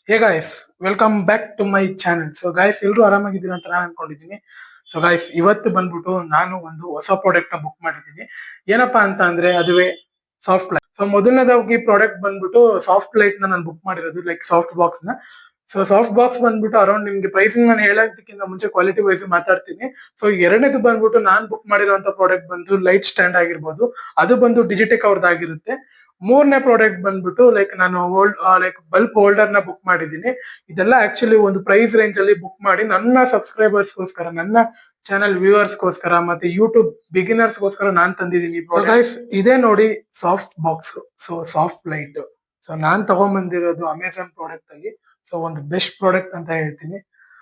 Hey guys, welcome back to my channel. So guys, ಎಲ್ಲರೂ ಆರಾಮಾಗಿದ್ದೀರಾ ಅಂತ ನಾನು ಅನ್ಕೊಂಡಿದ್ದೀನಿ. ಸೊ ಗಾಯ್ಸ್, ಇವತ್ತು ಬಂದ್ಬಿಟ್ಟು ನಾನು ಒಂದು ಹೊಸ ಪ್ರಾಡಕ್ಟ್ ನ ಬುಕ್ ಮಾಡಿದ್ದೀನಿ. ಏನಪ್ಪಾ ಅಂತ ಅಂದ್ರೆ ಅದುವೇ ಸಾಫ್ಟ್ ಲೈಟ್. ಸೊ ಮೊದಲನೇದಾಗಿ ಪ್ರಾಡಕ್ಟ್ ಬಂದ್ಬಿಟ್ಟು ಸಾಫ್ಟ್ ಲೈಟ್ ನಾನು ಬುಕ್ ಮಾಡಿರೋದು, ಲೈಕ್ ಸಾಫ್ಟ್ ಬಾಕ್ಸ್ ನ. ಸೊ ಸಾಫ್ಟ್ ಬಾಕ್ಸ್ ಬಂದ್ಬಿಟ್ಟು ಅರೌಂಡ್ ನಿಮ್ಗೆ ಪ್ರೈಸಿಂಗ್ ನಾನು ಹೇಳೋದಕ್ಕಿಂತ ಮುಂಚೆ ಕ್ವಾಲಿಟಿ ವೈಸ್ ಮಾತಾಡ್ತೀನಿ. ಸೊ ಎರಡನೇದು ಬಂದ್ಬಿಟ್ಟು ನಾನ್ ಬುಕ್ ಮಾಡಿರುವಂತ ಪ್ರಾಡಕ್ಟ್ ಬಂದು ಲೈಟ್ ಸ್ಟ್ಯಾಂಡ್ ಆಗಿರ್ಬೋದು, ಅದು ಬಂದು ಡಿಜಿಟೆಕ್ ಅವ್ರದ್ದಾಗಿರುತ್ತೆ. ಮೂರನೇ ಪ್ರಾಡಕ್ಟ್ ಬಂದ್ಬಿಟ್ಟು ಲೈಕ್ ನಾನು ಲೈಕ್ ಬಲ್ಬ್ ಹೋಲ್ಡರ್ ನ ಬುಕ್ ಮಾಡಿದ್ದೀನಿ. ಇದೆಲ್ಲ ಆಕ್ಚುಲಿ ಒಂದು ಪ್ರೈಸ್ ರೇಂಜ್ ಅಲ್ಲಿ ಬುಕ್ ಮಾಡಿ ನನ್ನ ಸಬ್ಸ್ಕ್ರೈಬರ್ಸ್ಗೋಸ್ಕರ, ನನ್ನ ಚಾನಲ್ ವ್ಯೂವರ್ಸ್ಗೋಸ್ಕರ ಮತ್ತೆ ಯೂಟ್ಯೂಬ್ ಬಿಗಿನರ್ಸ್ಗೋಸ್ಕರ ನಾನ್ ತಂದಿದ್ದೀನಿ. ಗೈಸ್, ಇದೇ ನೋಡಿ soft box. So soft light. So ನಾನ್ ತಗೊಂಡ್ಬಂದಿರೋದು ಅಮೆಝಾನ್ ಪ್ರಾಡಕ್ಟ್ ಅಲ್ಲಿ. ಸೊ ಒಂದು ಬೆಸ್ಟ್ ಪ್ರಾಡಕ್ಟ್ ಅಂತ ಹೇಳ್ತೀನಿ.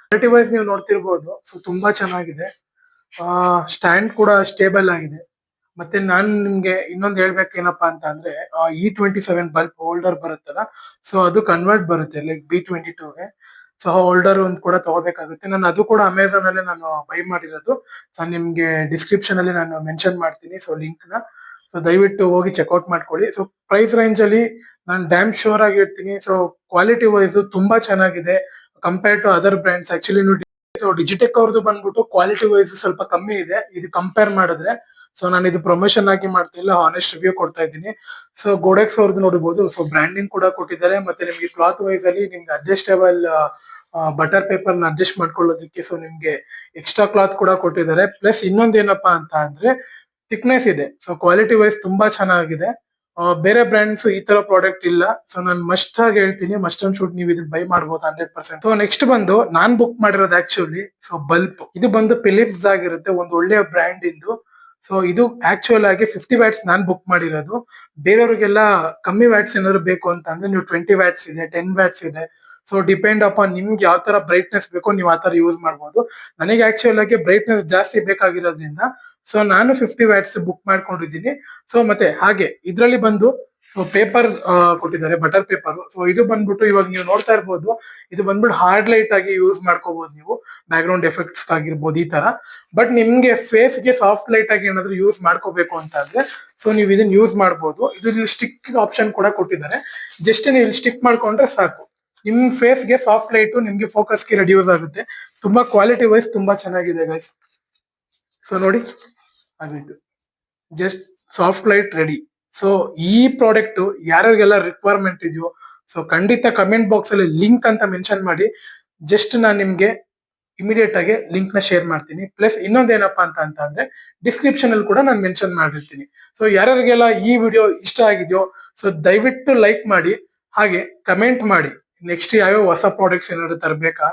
ಕ್ವಾಲಿಟಿ ವೈಸ್ ನೀವು ನೋಡ್ತಿರ್ಬೋದು. ಸೊ ತುಂಬಾ ಚೆನ್ನಾಗಿದೆ. ಸ್ಟ್ಯಾಂಡ್ ಕೂಡ ಸ್ಟೇಬಲ್ ಆಗಿದೆ. ಮತ್ತೆ ನಾನು ನಿಮ್ಗೆ ಇನ್ನೊಂದು ಹೇಳ್ಬೇಕೇನಪ್ಪಾ ಅಂತ ಅಂದ್ರೆ E27 ಬಲ್ಬ್ ಹೋಲ್ಡರ್ ಬರುತ್ತಲ್ಲ, ಸೊ ಅದು ಕನ್ವರ್ಟ್ ಬರುತ್ತೆ ಲೈಕ್ B22ಗೆ. ಸೊ ಹೋಲ್ಡರ್ ಒಂದು ಕೂಡ ತಗೋಬೇಕಾಗುತ್ತೆ. ನಾನು ಅದು ಕೂಡ ಅಮೆಝಾನ್ ಅಲ್ಲೇ ನಾನು ಬೈ ಮಾಡಿರೋದು. ಸೊ ನಿಮ್ಗೆ ಡಿಸ್ಕ್ರಿಪ್ಷನ್ ಅಲ್ಲಿ ನಾನು ಮೆನ್ಷನ್ ಮಾಡ್ತೀನಿ ಸೊ ಲಿಂಕ್ ನ. ಸೊ ದಯವಿಟ್ಟು ಹೋಗಿ ಚೆಕ್ಔಟ್ ಮಾಡ್ಕೊಳ್ಳಿ. ಸೊ ಪ್ರೈಸ್ ರೇಂಜ್ ಅಲ್ಲಿ ನಾನು ಡ್ಯಾಮ್ ಶೋರ್ ಆಗಿ ಹೇಳ್ತೀನಿ. ಸೊ ಕ್ವಾಲಿಟಿ ವೈಸ್ ತುಂಬಾ ಚೆನ್ನಾಗಿದೆ compare to other brands. Actually so Digitech ಅವ್ರದ್ದು ಬಂದ್ಬಿಟ್ಟು ಕ್ವಾಲಿಟಿ ವೈಸ್ ಸ್ವಲ್ಪ ಕಮ್ಮಿ ಇದೆ ಇದು ಕಂಪೇರ್ ಮಾಡಿದ್ರೆ. ಸೊ ನಾನು ಇದು ಪ್ರಮೋಷನ್ ಆಗಿ ಮಾಡ್ತಿಲ್ಲ, ಹಾನೆಸ್ಟ್ ರಿವ್ಯೂ ಕೊಡ್ತಾ ಇದ್ದೀನಿ. ಸೊ ಗೋಡೆಕ್ಸ್ ಅವ್ರದ್ದು ನೋಡಬಹುದು. ಸೊ ಬ್ರ್ಯಾಂಡಿಂಗ್ ಕೂಡ ಕೊಟ್ಟಿದ್ದಾರೆ. ಮತ್ತೆ ನಿಮ್ಗೆ ಕ್ಲಾತ್ ವೈಸ್ ಅಲ್ಲಿ ನಿಮ್ಗೆ ಅಡ್ಜಸ್ಟೇಬಲ್ ಬಟರ್ ಪೇಪರ್ ನ ಅಡ್ಜಸ್ಟ್ ಮಾಡ್ಕೊಳ್ಳೋದಕ್ಕೆ ಸೊ ನಿಮ್ಗೆ ಎಕ್ಸ್ಟ್ರಾ ಕ್ಲಾತ್ ಕೂಡ ಕೊಟ್ಟಿದ್ದಾರೆ. ಪ್ಲಸ್ ಇನ್ನೊಂದೇನಪ್ಪಾ ಅಂತ ಅಂದ್ರೆ ಥಿಕ್ನೆಸ್ ಇದೆ. ಸೊ ಕ್ವಾಲಿಟಿ ವೈಸ್ ತುಂಬಾ ಚೆನ್ನಾಗಿದೆ. ಬೇರೆ ಬ್ರ್ಯಾಂಡ್ಸ್ ಈ ತರ ಪ್ರಾಡಕ್ಟ್ ಇಲ್ಲ. ಸೊ ನಾನು ಮಸ್ಟ್ ಆಗಿ ಹೇಳ್ತೀನಿ, ಮಸ್ಟ್ ಅಂಡ್ ಶುಡ್ ನೀವು ಇದನ್ನ ಬೈ ಮಾಡಬಹುದು 100%. ಸೊ ನೆಕ್ಸ್ಟ್ ಬಂದು ನಾನ್ ಬುಕ್ ಮಾಡಿರೋದು ಆಕ್ಚುಲಿ ಸೊ ಬಲ್ಬ್. ಇದು ಬಂದು ಫಿಲಿಪ್ಸ್ ಆಗಿರುತ್ತೆ, ಒಂದು ಒಳ್ಳೆಯ ಬ್ರ್ಯಾಂಡ್ ಇಂದು. ಸೊ ಇದು ಆಕ್ಚುಯಲ್ ಆಗಿ 50 ವ್ಯಾಟ್ಸ್ ನಾನ್ ಬುಕ್ ಮಾಡಿರೋದು. ಬೇರೆಯವ್ರಿಗೆಲ್ಲ ಕಮ್ಮಿ ವ್ಯಾಟ್ಸ್ ಏನಾದ್ರು ಬೇಕು ಅಂತ ಅಂದ್ರೆ ನೀವು 20 ವ್ಯಾಟ್ಸ್ ಇದೆ, 10 ವ್ಯಾಟ್ಸ್ ಇದೆ. ಸೊ ಡಿಪೆಂಡ್ ಅಪಾನ್ ನಿಮ್ಗೆ ಯಾವ ತರ ಬ್ರೈಟ್ನೆಸ್ ಬೇಕೋ ನೀವು ಆ ತರ ಯೂಸ್ ಮಾಡಬಹುದು. ನನಗೆ ಆಕ್ಚುಯಲ್ ಆಗಿ ಬ್ರೈಟ್ನೆಸ್ ಜಾಸ್ತಿ ಬೇಕಾಗಿರೋದ್ರಿಂದ ಸೊ ನಾನು 50 ವ್ಯಾಟ್ಸ್ ಬುಕ್ ಮಾಡ್ಕೊಂಡಿದ್ದೀನಿ. ಸೊ ಮತ್ತೆ ಹಾಗೆ ಇದರಲ್ಲಿ ಬಂದು ಸೊ ಪೇಪರ್ ಕೊಟ್ಟಿದ್ದಾರೆ, ಬಟರ್ ಪೇಪರ್. ಸೊ ಇದು ಬಂದ್ಬಿಟ್ಟು ಇವಾಗ ನೀವು ನೋಡ್ತಾ ಇರ್ಬೋದು, ಇದು ಬಂದ್ಬಿಟ್ಟು ಹಾರ್ಡ್ ಲೈಟ್ ಆಗಿ ಯೂಸ್ ಮಾಡ್ಕೋಬಹುದು ನೀವು, ಬ್ಯಾಕ್ ಗ್ರೌಂಡ್ ಎಫೆಕ್ಟ್ಸ್ ಆಗಿರ್ಬೋದು ಈ ತರ. ಬಟ್ ನಿಮ್ಗೆ ಫೇಸ್ ಗೆ ಸಾಫ್ಟ್ ಲೈಟ್ ಆಗಿ ಏನಾದ್ರು ಯೂಸ್ ಮಾಡ್ಕೋಬೇಕು ಅಂತ ಅಂದ್ರೆ ಸೊ ನೀವು ಇದನ್ನ ಯೂಸ್ ಮಾಡಬಹುದು. ಇದು ಸ್ಟಿಕ್ ಆಪ್ಷನ್ ಕೂಡ ಕೊಟ್ಟಿದ್ದಾರೆ. ಜಸ್ಟ್ ನೀವು ಇಲ್ಲಿ ಸ್ಟಿಕ್ ಮಾಡ್ಕೊಂಡ್ರೆ ಸಾಕು, ನಿಮ್ ಫೇಸ್ ಗೆ ಸಾಫ್ಟ್ ಲೈಟ್ ನಿಮ್ಗೆ ಫೋಕಸ್ ಗೆ ರೆಡ್ಯೂಸ್ ಆಗುತ್ತೆ. ತುಂಬಾ ಕ್ವಾಲಿಟಿ ವೈಸ್ ತುಂಬಾ ಚೆನ್ನಾಗಿದೆ ಗೈಸ್. ಸೊ ನೋಡಿ, ಆಗಿತ್ತು just soft light ready. So ಈ ಪ್ರಾಡಕ್ಟ್ ಯಾರಿಗೆಲ್ಲ ರಿಕ್ವೈರ್ಮೆಂಟ್ ಇದೆಯೋ ಸೊ ಖಂಡಿತ ಕಮೆಂಟ್ ಬಾಕ್ಸ್ ಅಲ್ಲಿ ಲಿಂಕ್ ಅಂತ ಮೆನ್ಷನ್ ಮಾಡಿ. ಜಸ್ಟ್ ನಾನು ನಿಮ್ಗೆ ಇಮಿಡಿಯೇಟ್ ಆಗಿ ಲಿಂಕ್ ನ ಶೇರ್ ಮಾಡ್ತೀನಿ. ಪ್ಲಸ್ ಇನ್ನೊಂದೇನಪ್ಪಾ ಅಂತ ಅಂದ್ರೆ ಡಿಸ್ಕ್ರಿಪ್ಷನ್ ಅಲ್ಲಿ ಕೂಡ ನಾನು ಮೆನ್ಷನ್ ಮಾಡಿರ್ತೀನಿ. ಸೊ ಯಾರಿಗೆಲ್ಲ ಈ ವಿಡಿಯೋ ಇಷ್ಟ ಆಗಿದೆಯೋ ಸೊ ದಯವಿಟ್ಟು ಲೈಕ್ ಮಾಡಿ, ಹಾಗೆ ಕಮೆಂಟ್ ಮಾಡಿ ನೆಕ್ಸ್ಟ್ ಯಾವ್ಯಾವ ಹೊಸ ಪ್ರಾಡಕ್ಟ್ಸ್ ಏನಾದ್ರು ತರಬೇಕಾ,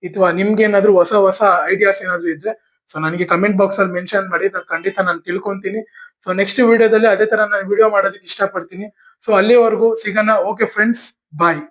ಅಥವಾ ನಿಮ್ಗೆ ಏನಾದ್ರು ಹೊಸ ಹೊಸ ಐಡಿಯಾಸ್ ಏನಾದ್ರು ಇದ್ರೆ ಸೊ ನನಗೆ ಕಮೆಂಟ್ ಬಾಕ್ಸ್ ಅಲ್ಲಿ ಮೆನ್ಷನ್ ಮಾಡಿ, ನಾನು ಖಂಡಿತ ನಾನು ತಿಳ್ಕೊಂತೀನಿ. ಸೊ ನೆಕ್ಸ್ಟ್ ವಿಡಿಯೋದಲ್ಲಿ ಅದೇ ತರ ನಾನು ವಿಡಿಯೋ ಮಾಡೋದಕ್ಕೆ ಇಷ್ಟಪಡ್ತೀನಿ. ಸೊ ಅಲ್ಲಿವರೆಗೂ ಸಿಗೋಣ. ಓಕೆ ಫ್ರೆಂಡ್ಸ್, ಬಾಯ್.